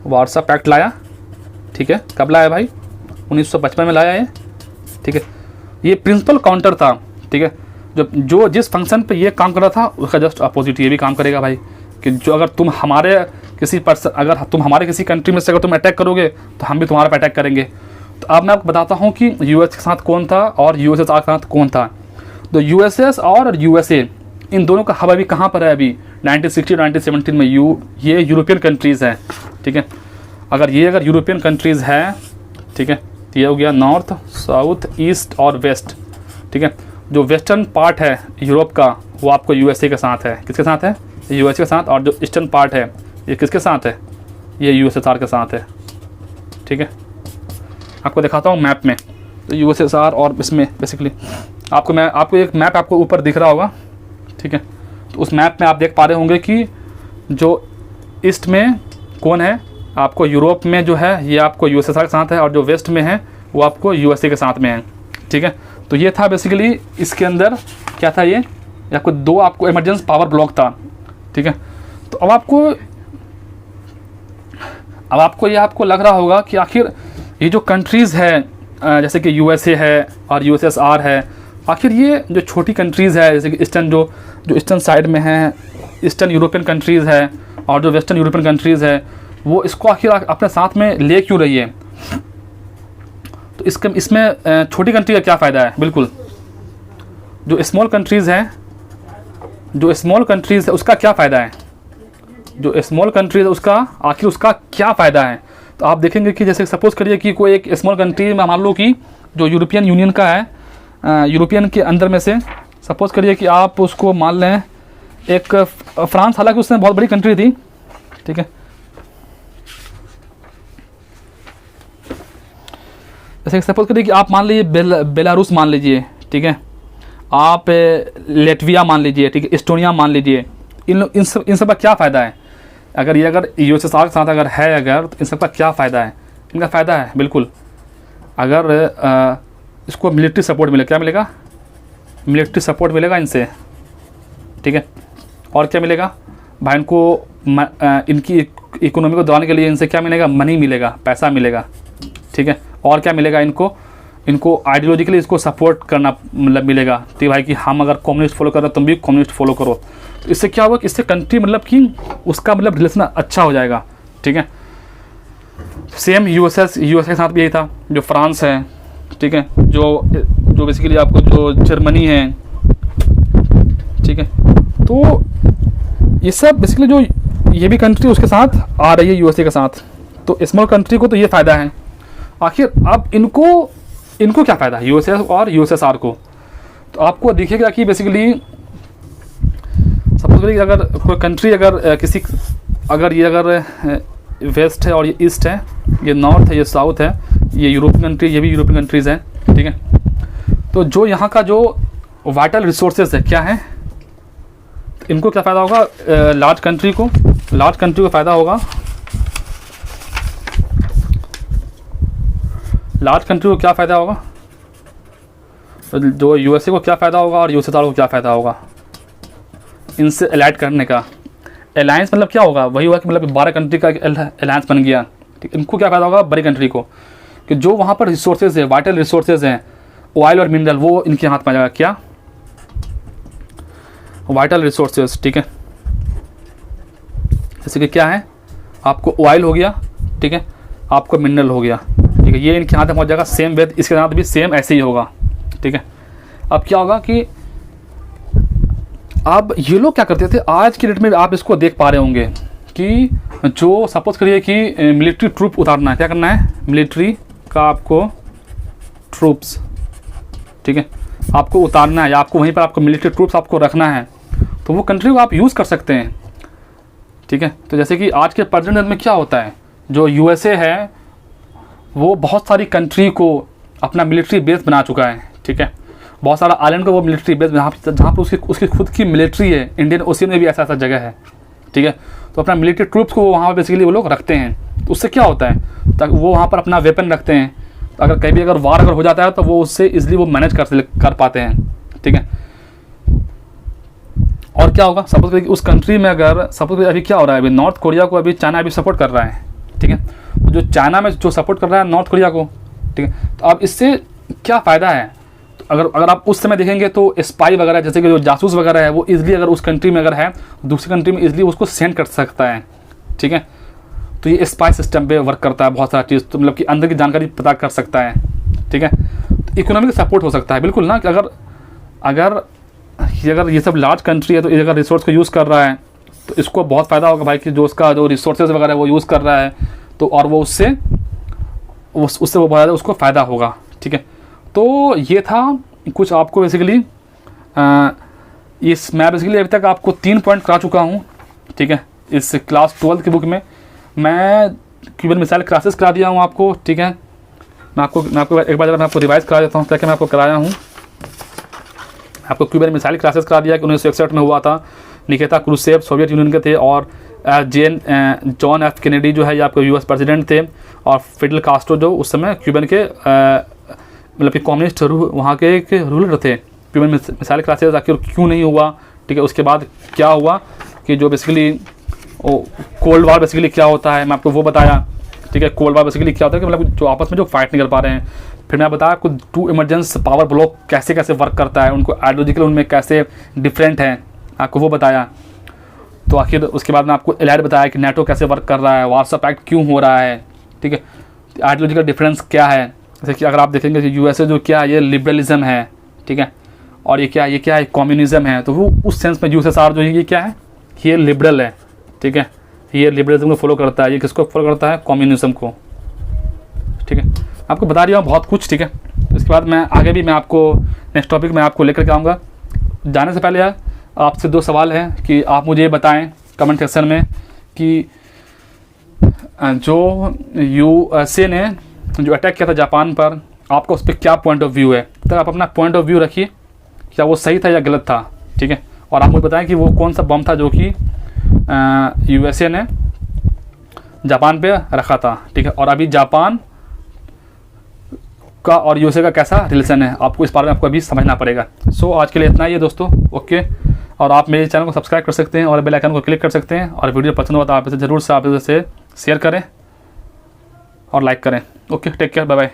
वारसा पैक्ट लाया, ठीक है। कब लाया भाई, 1955 में लाया ये, ठीक है। ये प्रिंसिपल काउंटर था, ठीक है। जो जिस फंक्शन पे ये काम कर रहा था उसका जस्ट अपोजिट ये भी काम करेगा भाई, कि जो अगर तुम हमारे किसी कंट्री में से अगर तुम अटैक करोगे तो हम भी तुम्हारा पे अटैक करेंगे। तो अब मैं आपको बताता हूँ कि यूएस के साथ कौन था और यूएसएसआर के साथ कौन था। तो यूएसएसआर और यूएसए इन दोनों का हब अभी कहाँ पर है, अभी 1960 1917 में ये यूरोपियन कंट्रीज़ हैं, ठीक है। अगर यूरोपियन कंट्रीज़ है, ठीक है, तो ये हो गया नॉर्थ, साउथ, ईस्ट और वेस्ट, ठीक है। जो वेस्टर्न पार्ट है यूरोप का वो आपको यूएसए के साथ है। किसके साथ है, यूएसए के साथ। और जो ईस्टर्न पार्ट है ये किसके साथ है, ये यूएसएसआर के साथ है, ठीक है। आपको दिखाता हूँ मैप में। तो यूएसएसआर और इसमें बेसिकली आपको एक मैप आपको ऊपर दिख रहा होगा, ठीक है। तो उस मैप में आप देख पा रहे होंगे कि जो ईस्ट में कौन है, आपको यूरोप में जो है ये आपको यूएसएसआर के साथ है, और जो वेस्ट में है वो आपको यूएसए के साथ में है, ठीक है। तो ये था बेसिकली इसके अंदर क्या था, ये आपको 2 आपको इमरजेंसी पावर ब्लॉक था, ठीक है। तो अब आपको लग रहा होगा कि आखिर ये जो कंट्रीज़ है जैसे कि यूएसए है और यूएसएसआर है, आखिर ये जो छोटी कंट्रीज़ है जैसे कि जो ईस्टर्न साइड में है, ईस्टर्न यूरोपियन कंट्रीज़ है और जो वेस्टर्न यूरोपियन कंट्रीज़ है, वो इसको आखिर अपने साथ में ले क्यों रही है। तो इसमें छोटी कंट्री का क्या फ़ायदा है, बिल्कुल जो स्मॉल कंट्रीज़ है उसका क्या फ़ायदा है, जो स्मॉल कंट्रीज़ है उसका क्या फ़ायदा है। तो आप देखेंगे कि जैसे सपोज करिए कि कोई एक स्मॉल कंट्री में मान लो कि जो यूरोपियन यूनियन का है, यूरोपियन के अंदर में से सपोज करिए कि आप उसको मान लें एक फ्रांस, हालांकि उसमें बहुत बड़ी कंट्री थी, ठीक है। जैसे सपोज करिए कि आप मान लीजिए बेलारूस मान लीजिए, ठीक है। आप लेटविया मान लीजिए, ठीक है, एस्टोनिया मान लीजिए। इन सब का क्या फ़ायदा है, अगर यूएसएसआर के साथ अगर है तो इन सब का क्या फ़ायदा है। इनका फ़ायदा है बिल्कुल, अगर इसको मिलिट्री सपोर्ट मिले, क्या मिलेगा, मिलिट्री सपोर्ट मिलेगा इनसे, ठीक है। और क्या मिलेगा भाई, इनको इनकी इकोनॉमी को दौड़ाने के लिए इनसे क्या मिलेगा, मनी मिलेगा, पैसा मिलेगा, ठीक है। और क्या मिलेगा इनको, इनको आइडियोलॉजिकली इसको सपोर्ट करना मतलब मिलेगा, ठीक भाई, कि हम अगर कम्युनिस्ट फॉलो कर रहे हैं तुम भी कम्युनिस्ट फॉलो करो। तो इससे क्या होगा कि इससे कंट्री मतलब कि उसका मतलब रिलेशन अच्छा हो जाएगा, ठीक है। सेम यूएसए के साथ भी यही था, जो फ्रांस है, ठीक है, जो बेसिकली आपको जो जर्मनी है, ठीक है। तो ये सब बेसिकली जो ये भी कंट्री उसके साथ आ रही है यूएसए के साथ, तो स्मॉल कंट्री को तो ये फ़ायदा है। आखिर अब इनको क्या फ़ायदा है यूएसए और यूएसएसआर को? तो आपको दिखेगा कि बेसिकली सपोज करिए अगर कोई कंट्री अगर ये वेस्ट है और ये ईस्ट है, ये नॉर्थ है, ये साउथ है, ये यूरोपियन कंट्री, ये भी यूरोपियन कंट्रीज़ हैं, ठीक है। तो जो यहाँ का जो वाइटल रिसोर्सेज है क्या है, तो इनको क्या फ़ायदा होगा? लार्ज कंट्री को फ़ायदा होगा, लार्ज कंट्री को क्या फ़ायदा होगा? तो जो यूएसए को क्या फ़ायदा होगा और यूएसएसआर को क्या फ़ायदा होगा इनसे अलाइड करने का? अलायंस मतलब क्या होगा? वही हुआ कि मतलब 12 कंट्री का अलायंस बन गया, ठीक। इनको क्या फ़ायदा होगा बड़ी कंट्री को, कि जो वहाँ पर रिसोर्सेज है, वाइटल रिसोर्सेज हैं, ऑयल और मिनरल, वो इनके हाथ में आ जाएगा। क्या? वाइटल रिसोर्सेज, ठीक है। जैसे कि क्या है, आपको ऑयल हो गया, ठीक है, आपको मिनरल हो गया, ठीक है, ये इनके हाथ में पहुँच जाएगा। सेम वेद इसके साथ भी सेम ऐसे ही होगा, ठीक है। अब क्या होगा कि अब ये लोग क्या करते थे, आज की डेट में आप इसको देख पा रहे होंगे कि जो सपोज करिए कि मिलिट्री ट्रूप उतारना है, क्या करना है, मिलिट्री का आपको ट्रूप्स, ठीक है, आपको उतारना है, या आपको वहीं पर आपको मिलिट्री ट्रूप्स आपको रखना है, तो वो कंट्री को आप यूज़ कर सकते हैं, ठीक है। तो जैसे कि आज के प्रेजेंट में क्या होता है, जो यूएसए है वो बहुत सारी कंट्री को अपना मिलिट्री बेस बना चुका है, ठीक है। बहुत सारा आइलैंड को वो मिलिट्री बेस जहाँ पर उसकी खुद की मिलिट्री है। इंडियन ओशियन में भी ऐसा जगह है, ठीक है। तो अपना मिलिट्री ट्रूप्स को वहाँ पर बेसिकली वो लोग रखते हैं। तो उससे क्या होता है, ताकि वो वहाँ पर अपना वेपन रखते हैं, तो अगर कहीं भी अगर वार हो जाता है तो वो उससे ईजिली वो मैनेज कर पाते हैं, ठीक है। और क्या होगा, सपोज करिए उस कंट्री में अगर सपोज करिए अभी क्या हो रहा है, अभी नॉर्थ कोरिया को अभी चाइना अभी सपोर्ट कर रहा है, ठीक है। तो जो चाइना में जो सपोर्ट कर रहा है नॉर्थ कोरिया को, ठीक है, तो अब इससे क्या फ़ायदा है? तो अगर आप उस समय देखेंगे तो स्पाई वगैरह, जैसे कि जो जासूस वगैरह है, वो ईजिली अगर उस कंट्री में अगर है, दूसरी कंट्री में ईजिली उसको सेंड कर सकता है, ठीक है। तो ये स्पाई सिस्टम पे वर्क करता है बहुत सारा चीज़, तो मतलब कि अंदर की जानकारी पता कर सकता है, ठीक है। तो इकोनॉमिक सपोर्ट हो सकता है बिल्कुल ना, कि अगर ये सब लार्ज कंट्री है तो ये अगर रिसोर्स को यूज़ कर रहा है तो इसको बहुत फ़ायदा होगा भाई, कि जो उसका जो रिसोर्सेज वगैरह वो यूज़ कर रहा है, तो और वो उससे वो बहुत ज़्यादा उसको फ़ायदा होगा, ठीक है। तो ये था कुछ आपको बेसिकली मैं बेसिकली अभी तक आपको 3 पॉइंट करा चुका हूँ, ठीक है। इस क्लास 12 की बुक में मैं क्यूबन मिसाइल क्लासेस करा दिया हूँ आपको, ठीक है। मैं आपको एक बार मैं आपको रिवाइज करा देता हूँ क्या क्या मैं आपको कराया हूँ। आपको क्यूबन मिसाइल क्लासेस करा दिया कि 1961 में हुआ था, निकिता क्रुश्चेव सोवियत यूनियन के थे, और जॉन एफ कैनेडी जो है ये आपके यूएस प्रेसिडेंट थे, और फिडेल कास्ट्रो जो उस समय क्यूबन के मतलब कि कम्युनिस्ट वहाँ के एक रूलर थे। क्यूबन मिसाइल क्लासेस आखिर क्यों नहीं हुआ, ठीक है। उसके बाद क्या हुआ कि जो बेसिकली कोल्ड वार बेसिकली क्या होता है, मैं आपको वो बताया, ठीक है। कोल्ड वार बेसिकली क्या होता है कि मतलब जो आपस में जो फाइट नहीं कर पा रहे हैं। फिर मैं बताया आपको 2 इमरजेंस पावर ब्लॉक कैसे कैसे वर्क करता है, उनको आइडियोलॉजिकल उनमें कैसे डिफरेंट हैं, आपको वो बताया। तो आखिर उसके बाद मैं आपको एलाइड बताया कि नेटो कैसे वर्क कर रहा है, वार्सो पैक्ट क्यों हो रहा है, ठीक है। आइडियोलॉजिकल डिफरेंस क्या है, जैसे कि अगर आप देखेंगे यूएसए जो क्या है ये लिबरलिज्म है, ठीक है, और ये क्या है कम्युनिज्म है। तो वो उस सेंस में यूएसएसआर जो है ये क्या है, ये लिबरल है, ठीक है। ये लिबरलिज्म को फॉलो करता है, ये किसको फॉलो करता है, कम्युनिज्म को, ठीक है। आपको बता दिया हूँ बहुत कुछ, ठीक है। इसके बाद मैं आगे भी मैं आपको नेक्स्ट टॉपिक में आपको लेकर के आऊँगा। जाने से पहले आपसे 2 सवाल हैं कि आप मुझे बताएं कमेंट सेक्शन में कि जो यूएसए ने जो अटैक किया था जापान पर, आपका उस पर क्या पॉइंट ऑफ व्यू है। तो आप अपना पॉइंट ऑफ व्यू रखिए, क्या वो सही था या गलत था, ठीक है। और आप मुझे बताएं कि वो कौन सा बम था जो कि यूएसए ने जापान पे रखा था, ठीक है। और अभी जापान का और यूएसए का कैसा रिलेशन है, आपको इस बारे में आपको अभी समझना पड़ेगा। सो आज के लिए इतना ही है दोस्तों, ओके। और आप मेरे चैनल को सब्सक्राइब कर सकते हैं और बेल आइकन को क्लिक कर सकते हैं, और वीडियो पसंद हुआ तो आप इसे ज़रूर से शेयर करें और लाइक करें। Okay, take care, bye bye.